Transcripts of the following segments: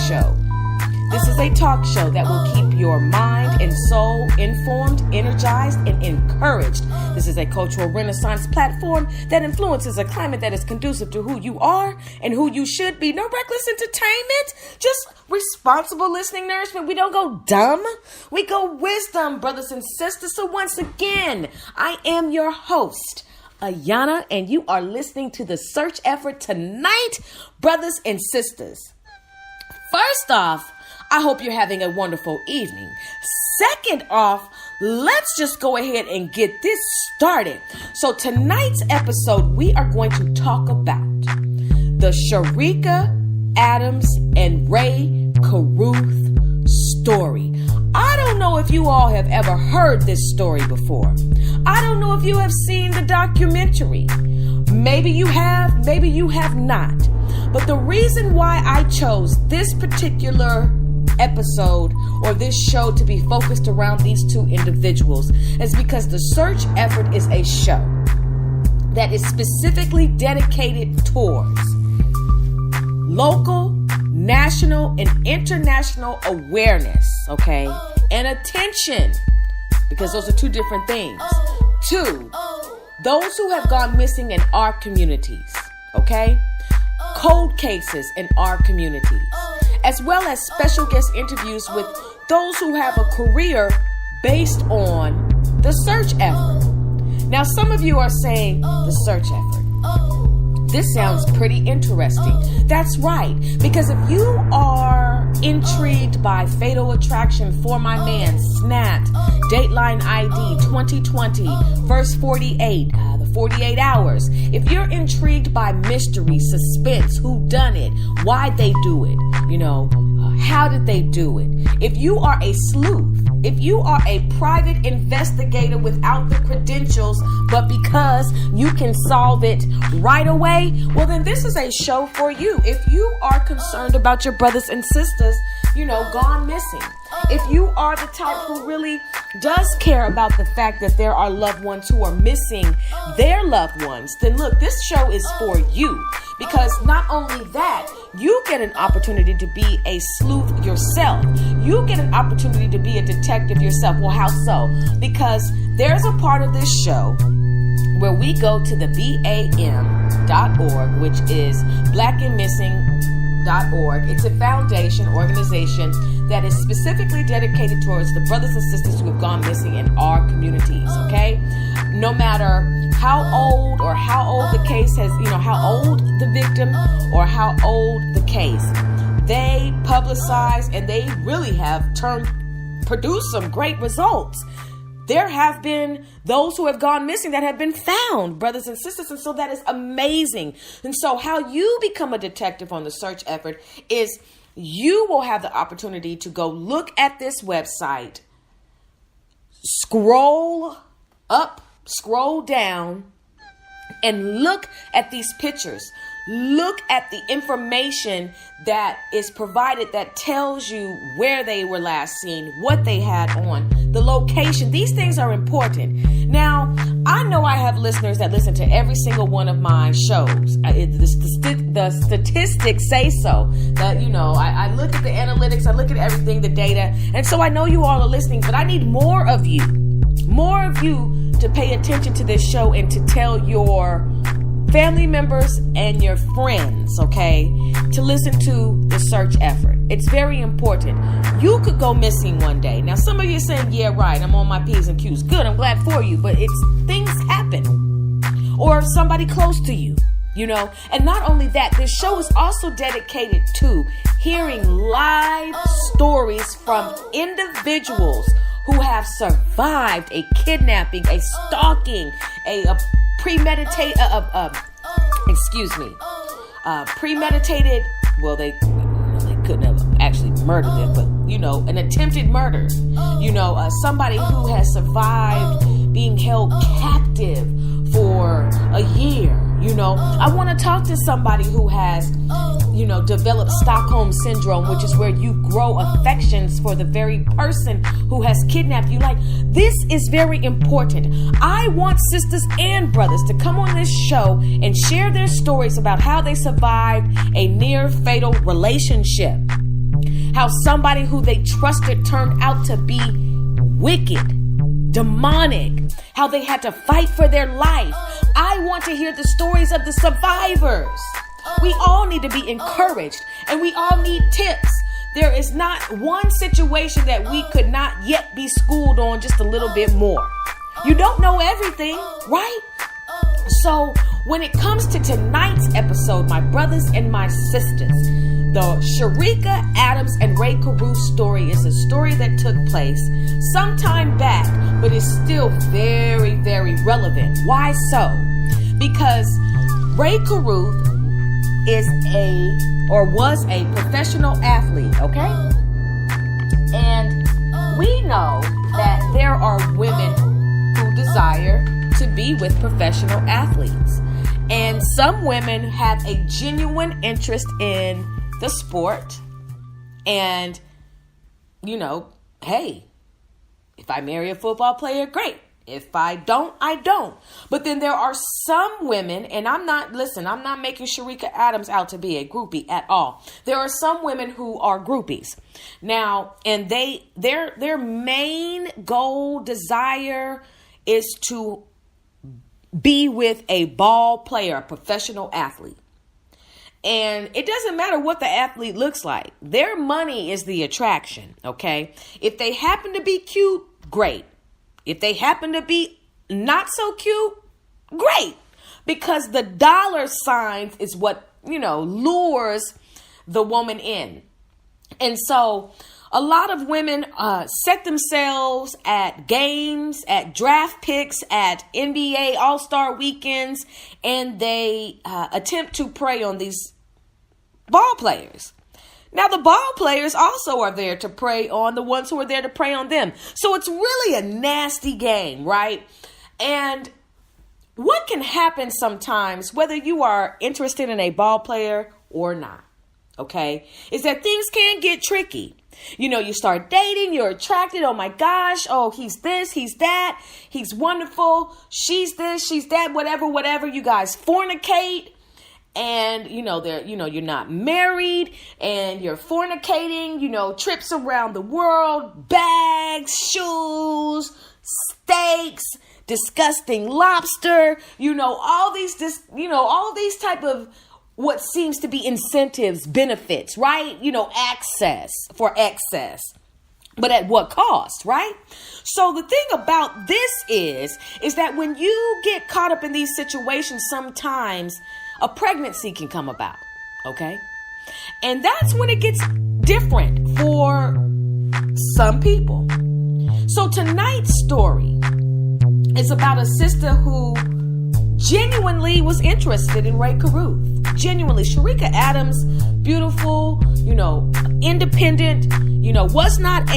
show. This is a talk show that will keep your mind and soul informed, energized, and encouraged. This is a cultural renaissance platform that influences a climate that is conducive to who you are and who you should be. No reckless entertainment, just responsible listening nourishment. We don't go dumb, we go wisdom, brothers and sisters. So once again, I am your host, Ayana, and you are listening to The Search Effort tonight, brothers and sisters. First off, I hope you're having a wonderful evening. Second off, let's just go ahead and get this started. So tonight's episode, we are going to talk about the Sharika, Adams, and Ray Carruth story. I don't know if you all have ever heard this story before. I don't know if you have seen the documentary. Maybe you have, maybe you have not. But the reason why I chose this particular episode or this show to be focused around these two individuals is because The Search Effort is a show that is specifically dedicated towards local, national, and international awareness, okay, and attention, because those are two different things, to those who have gone missing in our communities, okay, cold cases in our communities, as well as special guest interviews with those who have a career based on the search effort. Now, some of you are saying the search effort. This sounds pretty interesting. That's right, because if you are intrigued by Fatal Attraction, For My Man, Snapped, Dateline ID 2020, First 48, the 48 Hours, if you're intrigued by mystery, suspense, who done it, why they do it, how did they do it? If you are a sleuth, if you are a private investigator without the credentials, but because you can solve it right away, well, then this is a show for you. If you are concerned about your brothers and sisters, gone missing. If you are the type who really does care about the fact that there are loved ones who are missing their loved ones, then look, this show is for you. Because not only that, you get an opportunity to be a sleuth yourself. You get an opportunity to be a detective yourself. Well, how so? Because there's a part of this show where we go to the BAM.org, which is blackandmissing.org. It's a foundation organization that is specifically dedicated towards the brothers and sisters who have gone missing in our communities, okay? No matter how old the case has, how old the victim or how old the case, they publicize and they really have produced some great results. There have been those who have gone missing that have been found, brothers and sisters, and so that is amazing. And so how you become a detective on The Search Effort is you will have the opportunity to go look at this website, scroll up, scroll down, and look at these pictures. Look at the information that is provided that tells you where they were last seen, what they had on, the location. These things are important. Now, I know I have listeners that listen to every single one of my shows. The statistics say so. That, I look at the analytics, I look at everything, the data. And so I know you all are listening, but I need more of you to pay attention to this show and to tell your family members and your friends, okay, to listen to The Search Effort. It's very important. You could go missing one day. Now, some of you are saying, yeah, right, I'm on my P's and Q's. Good, I'm glad for you, but things happen. Or somebody close to you, And not only that, this show is also dedicated to hearing live stories from individuals who have survived a kidnapping, a stalking, a premeditated, well, they couldn't have actually murdered them, but, an attempted murder, somebody who has survived being held captive for a year, I want to talk to somebody who has, developed Stockholm Syndrome, which is where you grow affections for the very person who has kidnapped you. Like, this is very important. I want sisters and brothers to come on this show and share their stories about how they survived a near fatal relationship. How somebody who they trusted turned out to be wicked, demonic, how they had to fight for their life. I want to hear the stories of the survivors. We all need to be encouraged, and we all need tips. There is not one situation that we could not yet be schooled on just a little bit more. You don't know everything, right? So when it comes to tonight's episode, my brothers and my sisters, the Sharika, Adams, and Ray Carruth story is a story that took place some time back, but is still very, very relevant. Why so? Because Ray Carruth was a professional athlete, okay? And we know that there are women who desire to be with professional athletes. And some women have a genuine interest in the sport. And, hey, if I marry a football player, great. If I don't, I don't. But then there are some women, and I'm not making Sharika Adams out to be a groupie at all. There are some women who are groupies. Now, and their main goal, desire is to be with a ball player, a professional athlete. And it doesn't matter what the athlete looks like. Their money is the attraction, okay? If they happen to be cute, great. If they happen to be not so cute, great. Because the dollar signs is what, lures the woman in. And so a lot of women set themselves at games, at draft picks, at NBA All-Star weekends, and they attempt to prey on these ball players. Now, the ball players also are there to prey on the ones who are there to prey on them. So it's really a nasty game, right? And what can happen sometimes, whether you are interested in a ball player or not, okay, is that things can get tricky. You start dating, you're attracted. Oh my gosh. Oh, he's this, he's that. He's wonderful. She's this, she's that, whatever. You guys fornicate. And, you're not married and you're fornicating, trips around the world, bags, shoes, steaks, disgusting lobster, all these type of what seems to be incentives, benefits, right? Access for excess. But at what cost, right? So the thing about this is that when you get caught up in these situations, sometimes a pregnancy can come about, okay? And that's when it gets different for some people. So tonight's story is about a sister who genuinely was interested in Ray Carruth. Genuinely. Sharika Adams, beautiful, independent, was not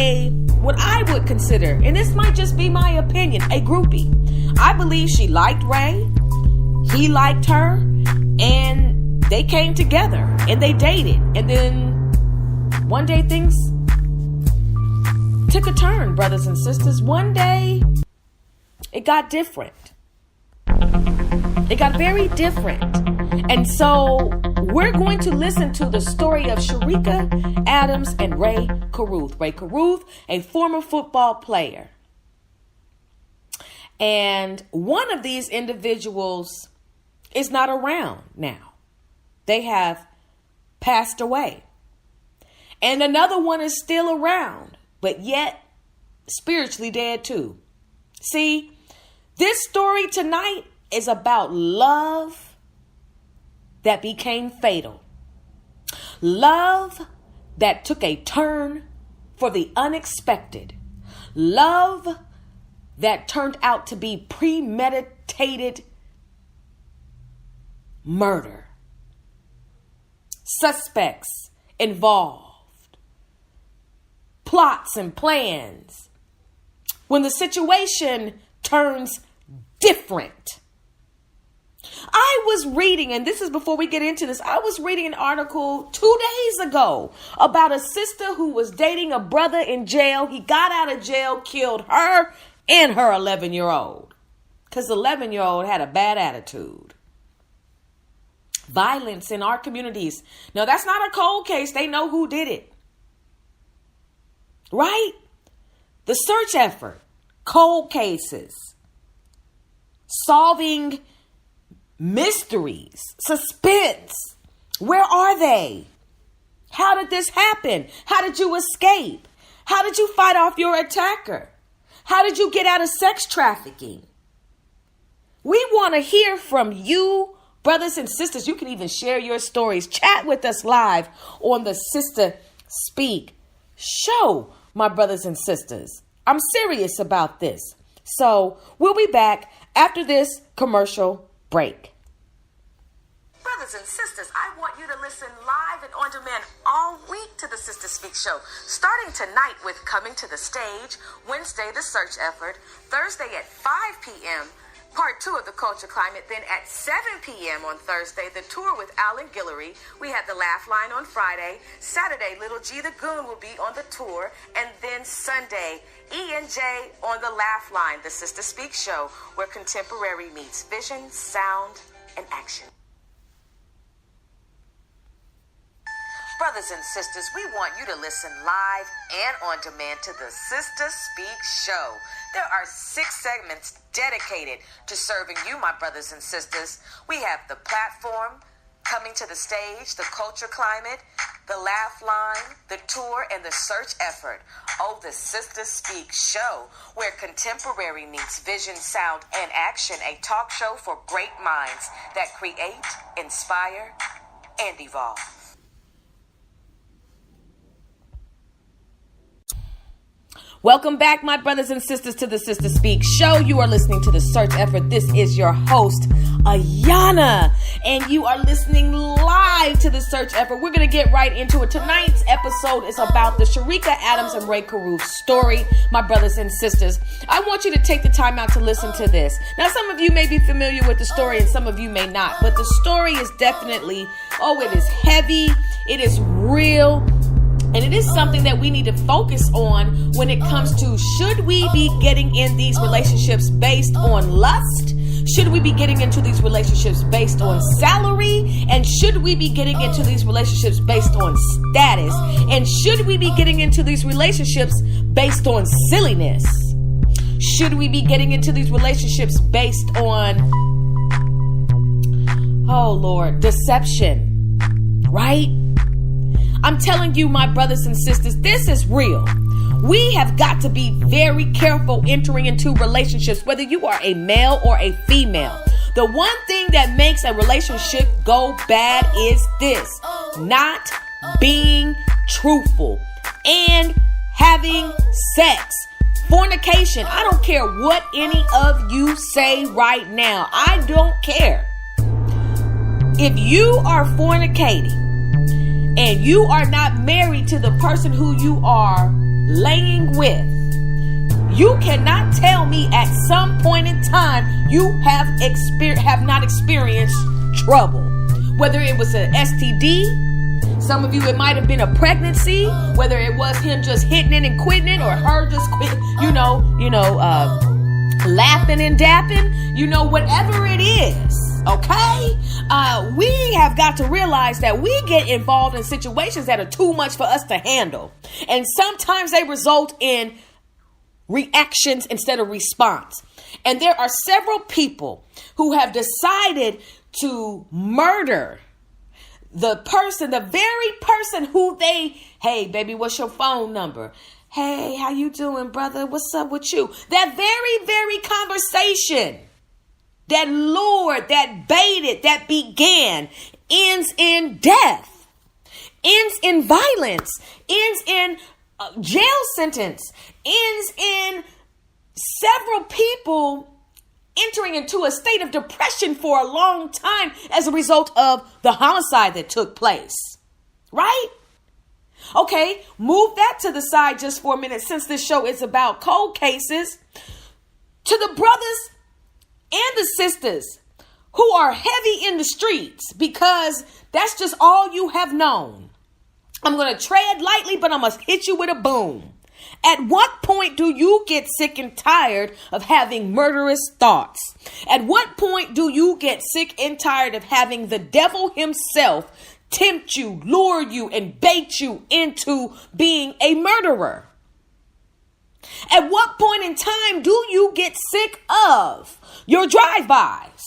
what I would consider, and this might just be my opinion, a groupie. I believe she liked Ray. He liked her. And they came together and they dated. And then one day things took a turn, brothers and sisters. One day it got different. It got very different. And so we're going to listen to the story of Sharika Adams and Ray Carruth. Ray Carruth, a former football player. And one of these individuals is not around now. They have passed away. And another one is still around, but yet spiritually dead too. See, this story tonight is about love that became fatal. Love that took a turn for the unexpected. Love that turned out to be premeditated murder. Suspects involved. Plots and plans. When the situation turns different. I was reading, and this is before we get into this, I was reading an article 2 days ago about a sister who was dating a brother in jail. He got out of jail, killed her and her 11-year-old. Because the 11-year-old had a bad attitude. Violence in our communities. Now, that's not a cold case. They know who did it. right? The search effort, cold cases, solving mysteries, suspense. Where are they? How did this happen? How did you escape? How did you fight off your attacker? How did you get out of sex trafficking? We want to hear from you, brothers and sisters. You can even share your stories. Chat with us live on the Sister Speak show, my brothers and sisters. I'm serious about this. So we'll be back after this commercial break. Brothers and sisters, I want you to listen live and on demand all week to the Sister Speak show. Starting tonight with Coming to the Stage, Wednesday, The Search Effort, Thursday at 5 p.m., Part 2 of The Culture Climate. Then at 7 p.m. on Thursday, The Tour with Alan Guillory. We have the Laugh Line on Friday. Saturday, Little G the Goon will be on the tour. And then Sunday, E and J on the Laugh Line, the Sister Speak show, where contemporary meets vision, sound, and action. Brothers and sisters, we want you to listen live and on demand to the Sister Speak show. There are 6 segments dedicated to serving you, my brothers and sisters. We have the platform, Coming to the Stage, The Culture Climate, the Laugh Line, the Tour, and the Search Effort. Oh, the Sister Speak show, where contemporary meets vision, sound, and action. A talk show for great minds that create, inspire, and evolve. Welcome back, my brothers and sisters, to the Sister Speak show. You are listening to The Search Effort. This is your host, Ayana, and you are listening live to The Search Effort. We're going to get right into it. Tonight's episode is about the Sharika Adams and Ray Carruth story, my brothers and sisters. I want you to take the time out to listen to this. Now, some of you may be familiar with the story and some of you may not, but the story is definitely, it is heavy, it is real, and it is something that we need to focus on when it comes to, should we be getting in these relationships based on lust? Should we be getting into these relationships based on salary? And should we be getting into these relationships based on status? And should we be getting into these relationships based on silliness? Should we be getting into these relationships based on, deception? Right? I'm telling you, my brothers and sisters, this is real. We have got to be very careful entering into relationships, whether you are a male or a female. The one thing that makes a relationship go bad is this: not being truthful and having sex. Fornication. I don't care what any of you say right now. I don't care. If you are fornicating and you are not married to the person who you are laying with, you cannot tell me at some point in time you have not experienced trouble. Whether it was an STD, some of you it might have been a pregnancy, whether it was him just hitting it and quitting it, or her just quit, laughing and dapping, whatever it is. Okay? We have got to realize that we get involved in situations that are too much for us to handle. And sometimes they result in reactions instead of response. And there are several people who have decided to murder the very person who hey, baby, what's your phone number? Hey, how you doing, brother? What's up with you? That very, very conversation that lured, that baited, that began, ends in death, ends in violence, ends in jail sentence, ends in several people entering into a state of depression for a long time as a result of the homicide that took place. Right? Okay, move that to the side just for a minute, since this show is about cold cases. To the brothers and the sisters who are heavy in the streets, because that's just all you have known. I'm going to tread lightly, but I must hit you with a boom. At what point do you get sick and tired of having murderous thoughts? At what point do you get sick and tired of having the devil himself tempt you, lure you, and bait you into being a murderer? At what point in time do you get sick of your drive-bys?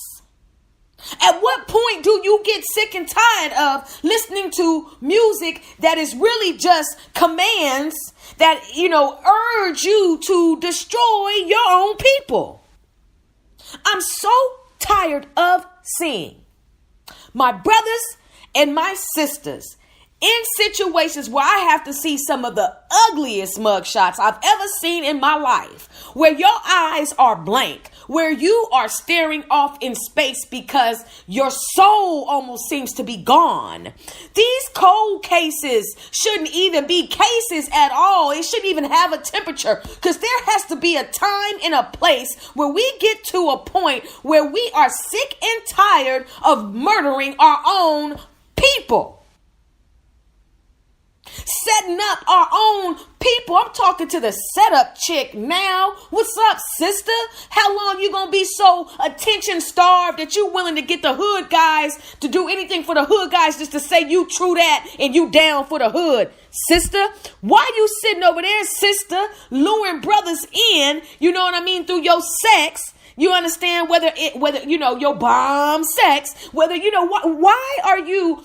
At what point do you get sick and tired of listening to music that is really just commands that, urge you to destroy your own people? I'm so tired of seeing my brothers and my sisters in situations where I have to see some of the ugliest mugshots I've ever seen in my life, where your eyes are blank, where you are staring off in space because your soul almost seems to be gone. These cold cases shouldn't even be cases at all. It shouldn't even have a temperature, because there has to be a time and a place where we get to a point where we are sick and tired of murdering our own people. Setting up our own people. I'm talking to the setup chick now. What's up, sister? How long you gonna be so attention starved that you willing to get the hood guys to do anything for the hood guys just to say you true that and you down for the hood? Sister, why you sitting over there, sister, luring brothers in, you know what I mean, through your sex? You understand whether your bomb sex, why are you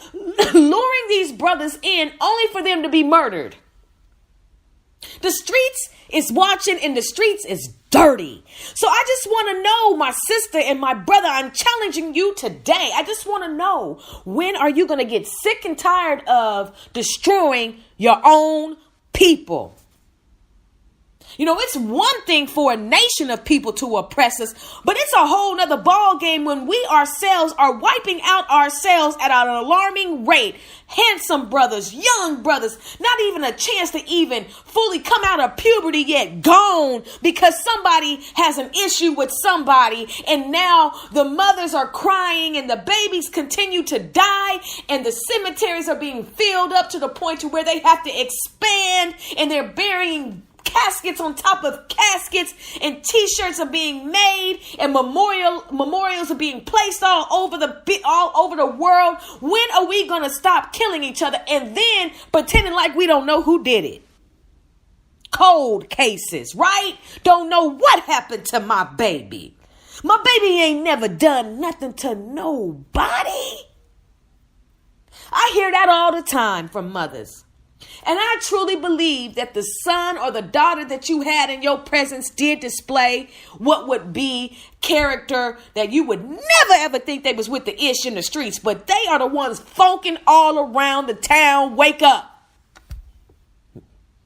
luring these brothers in only for them to be murdered? The streets is watching and the streets is dirty. So I just want to know, my sister and my brother, I'm challenging you today. I just want to know, when are you going to get sick and tired of destroying your own people? It's one thing for a nation of people to oppress us, but it's a whole nother ball game when we ourselves are wiping out ourselves at an alarming rate. Handsome brothers, young brothers, not even a chance to even fully come out of puberty yet, gone because somebody has an issue with somebody, and now the mothers are crying and the babies continue to die, and the cemeteries are being filled up to the point to where they have to expand, and they're burying caskets on top of caskets, and t-shirts are being made, and memorials are being placed all over the world. When are we going to stop killing each other and then pretending like we don't know who did it? Cold cases, right? Don't know what happened to my baby. My baby ain't never done nothing to nobody. I hear that all the time from mothers. And I truly believe that the son or the daughter that you had in your presence did display what would be character that you would never ever think they was with the ish in the streets, but they are the ones funking all around the town. Wake up.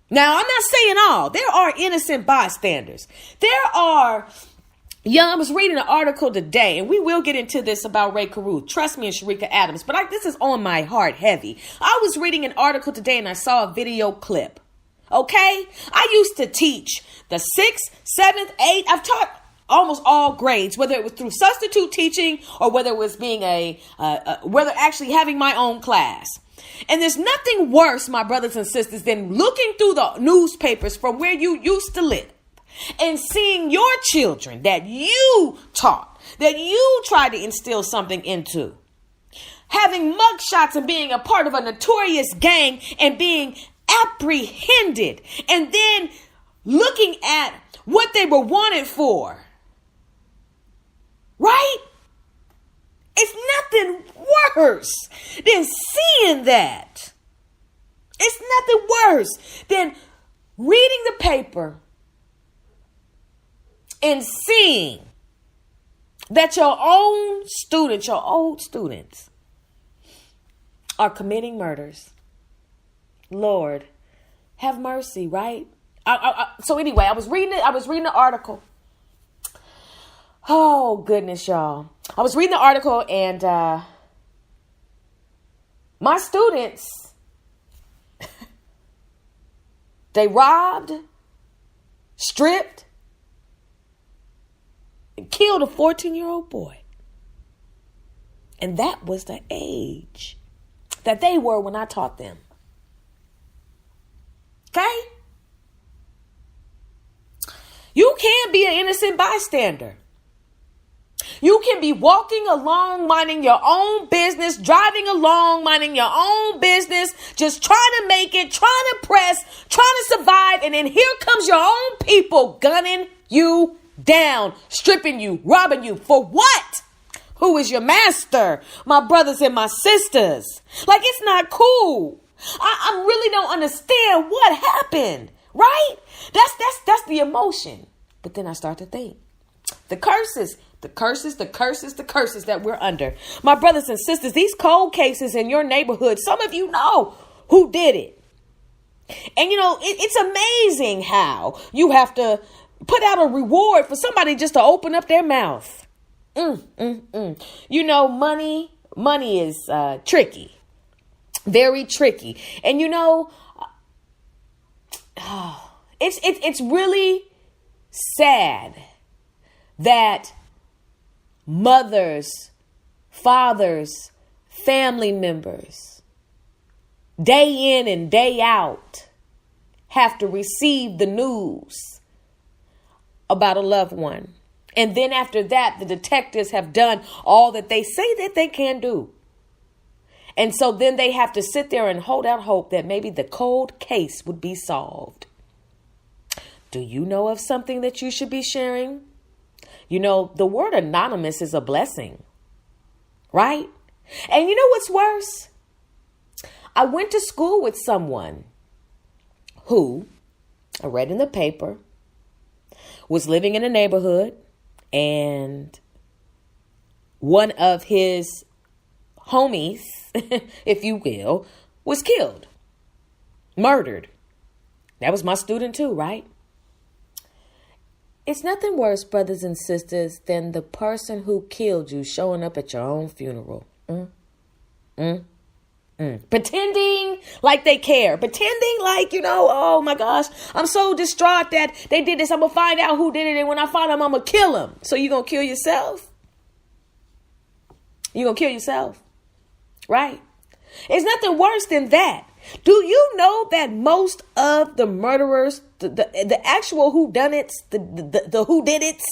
Now, I'm not saying all. There are innocent bystanders. There are I was reading an article today, and we will get into this about Ray Carruth. Trust me, and Sharika Adams, but this is on my heart heavy. I was reading an article today, and I saw a video clip. Okay? I used to teach the 6th, 7th, 8th. I've taught almost all grades, whether it was through substitute teaching or whether it was being whether actually having my own class. And there's nothing worse, my brothers and sisters, than looking through the newspapers from where you used to live and seeing your children that you taught, that you tried to instill something into, having mugshots and being a part of a notorious gang and being apprehended, and then looking at what they were wanted for. Right? It's nothing worse than seeing that. It's nothing worse than reading the paper and seeing that your own students, your old students, are committing murders. Lord, have mercy, right? So anyway, I was reading the article. Oh, goodness, y'all. I was reading the article, and my students, they robbed, stripped, and killed a 14-year-old boy. And that was the age that they were when I taught them. Okay? You can be an innocent bystander. You can be walking along, minding your own business, driving along, minding your own business, just trying to make it, trying to press, trying to survive. And then here comes your own people gunning you down, stripping you, robbing you. For what? Who is your master? My brothers and my sisters. Like, it's not cool. I really don't understand what happened, right? That's the emotion. But then I start to think. The curses that we're under. My brothers and sisters, these cold cases in your neighborhood, some of you know who did it. And, it's amazing how you have to put out a reward for somebody just to open up their mouth. Money is tricky, very tricky. And, it's really sad that mothers, fathers, family members, day in and day out, have to receive the news about a loved one. And then after that, the detectives have done all that they say that they can do. And so then they have to sit there and hold out hope that maybe the cold case would be solved. Do you know of something that you should be sharing? The word anonymous is a blessing, right? And you know what's worse? I went to school with someone who, I read in the paper, was living in a neighborhood, and one of his homies, if you will, was killed, murdered. That was my student too, right? It's nothing worse, brothers and sisters, than the person who killed you showing up at your own funeral. Pretending like they care. Pretending like, oh my gosh, I'm so distraught that they did this. I'm going to find out who did it. And when I find them, I'm going to kill them. So you're going to kill yourself? You're going to kill yourself, right? It's nothing worse than that. Do you know that most of the murderers, the actual whodunits, the whodidits,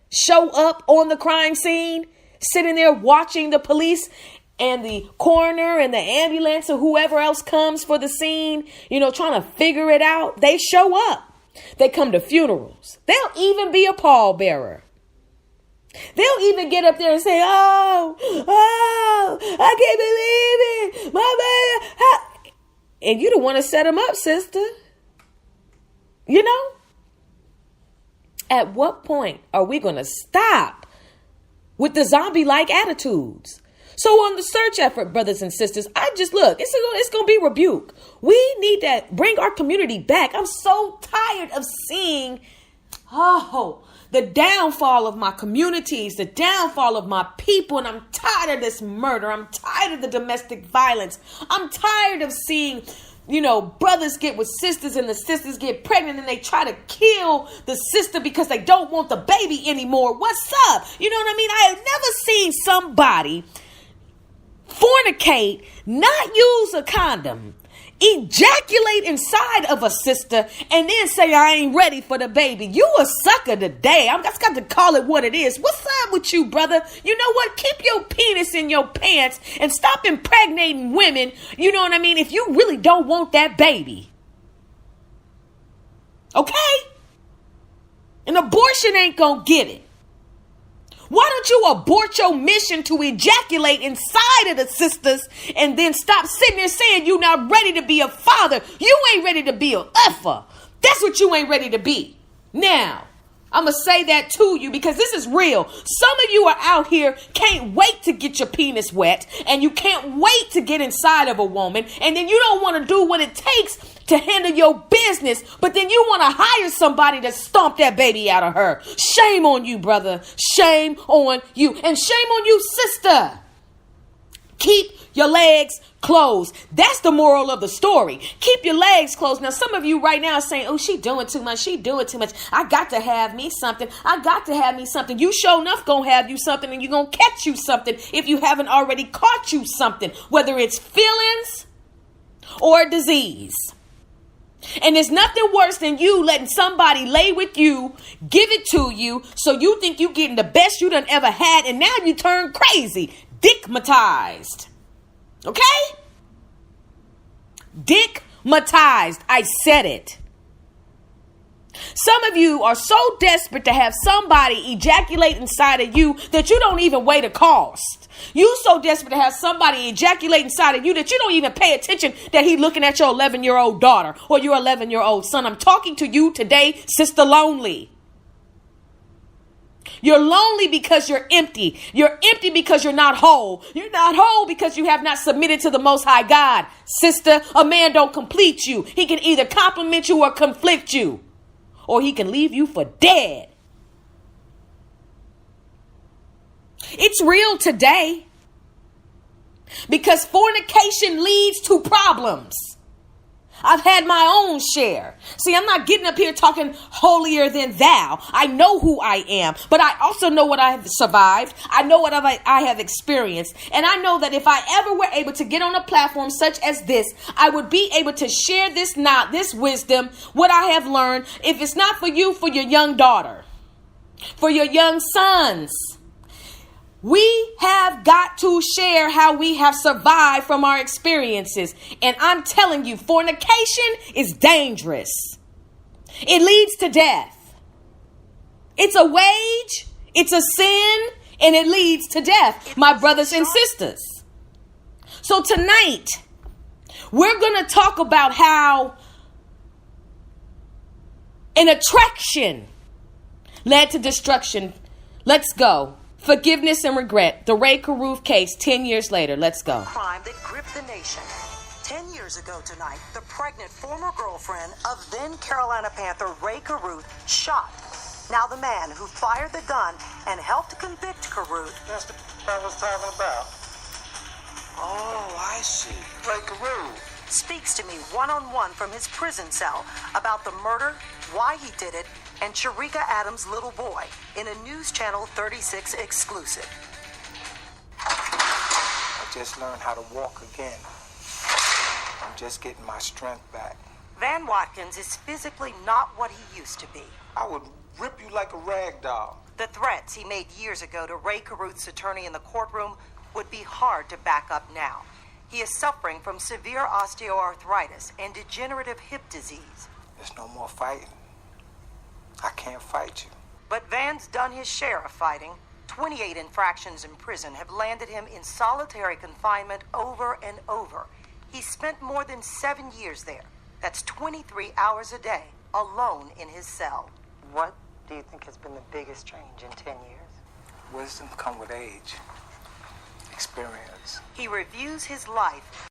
show up on the crime scene, sitting there watching the police and the coroner and the ambulance or whoever else comes for the scene, trying to figure it out? They show up. They come to funerals. They'll even be a pallbearer. They'll even get up there and say, oh, I can't believe it. My baby. And you don't want to set them up, sister. At what point are we going to stop with the zombie-like attitudes? So on the search effort, brothers and sisters, it's going to be rebuke. We need to bring our community back. I'm so tired of seeing, the downfall of my communities, the downfall of my people. And I'm tired of this murder. I'm tired of the domestic violence. I'm tired of seeing, brothers get with sisters and the sisters get pregnant and they try to kill the sister because they don't want the baby anymore. What's up? You know what I mean? I have never seen somebody fornicate, not use a condom, ejaculate inside of a sister, and then say, I ain't ready for the baby. You a sucker today. I've just got to call it what it is. What's up with you, brother? You know what? Keep your penis in your pants and stop impregnating women. You know what I mean? If you really don't want that baby. Okay? An abortion ain't gonna get it. Why don't you abort your mission to ejaculate inside of the sisters and then stop sitting there saying you're not ready to be a father? You ain't ready to be a effer. That's what you ain't ready to be. Now, I'm going to say that to you because this is real. Some of you are out here, can't wait to get your penis wet, and you can't wait to get inside of a woman, and then you don't want to do what it takes to handle your business, but then you want to hire somebody to stomp that baby out of her. Shame on you, brother. Shame on you. And shame on you, sister. Keep your legs closed. That's the moral of the story. Keep your legs closed. Now, some of you right now are saying, oh, she doing too much. She doing too much. I got to have me something. I got to have me something. You sure enough gonna have you something, and you're gonna catch you something if you haven't already caught you something, whether it's feelings or disease. And there's nothing worse than you letting somebody lay with you, give it to you, so you think you getting the best you done ever had, and now you turn crazy. Dickmatized. Okay? Dickmatized. I said it. Some of you are so desperate to have somebody ejaculate inside of you that you don't even weigh the cost. You so desperate to have somebody ejaculate inside of you that you don't even pay attention that he looking at your 11-year-old daughter or your 11-year-old son. I'm talking to you today, Sister Lonely. You're lonely because you're empty. You're empty because you're not whole. You're not whole because you have not submitted to the Most High God. Sister, a man don't complete you. He can either compliment you or conflict you. Or he can leave you for dead. It's real today. Because fornication leads to problems. I've had my own share. See, I'm not getting up here talking holier than thou. I know who I am, but I also know what I have survived. I know what I have experienced. And I know that if I ever were able to get on a platform such as this, I would be able to share this wisdom, what I have learned. If it's not for you, for your young daughter, for your young sons. We have got to share how we have survived from our experiences. And I'm telling you, fornication is dangerous. It leads to death. It's a wage, it's a sin, and it leads to death, my brothers and sisters. So tonight, we're going to talk about how an attraction led to destruction. Let's go. Forgiveness and regret. The Ray Carruth case 10 years later. Let's go. Crime that gripped the nation. 10 years ago tonight, the pregnant former girlfriend of then Carolina Panther Ray Curruth shot. Now the man who fired the gun and helped convict Carruth. That's the I was talking about. Oh, I see. Ray Carruth Speaks to me one-on-one from his prison cell about the murder, why he did it, and Sharika Adams' little boy in a News Channel 36 exclusive. I just learned how to walk again. I'm just getting my strength back. Van Watkins is physically not what he used to be. I would rip you like a rag doll. The threats he made years ago to Ray Carruth's attorney in the courtroom would be hard to back up now. He is suffering from severe osteoarthritis and degenerative hip disease. There's no more fighting. I can't fight you. But Van's done his share of fighting. 28 infractions in prison have landed him in solitary confinement over and over. He spent more than 7 years there. That's 23 hours a day, alone in his cell. What do you think has been the biggest change in 10 years? Wisdom comes with age, experience. He reviews his life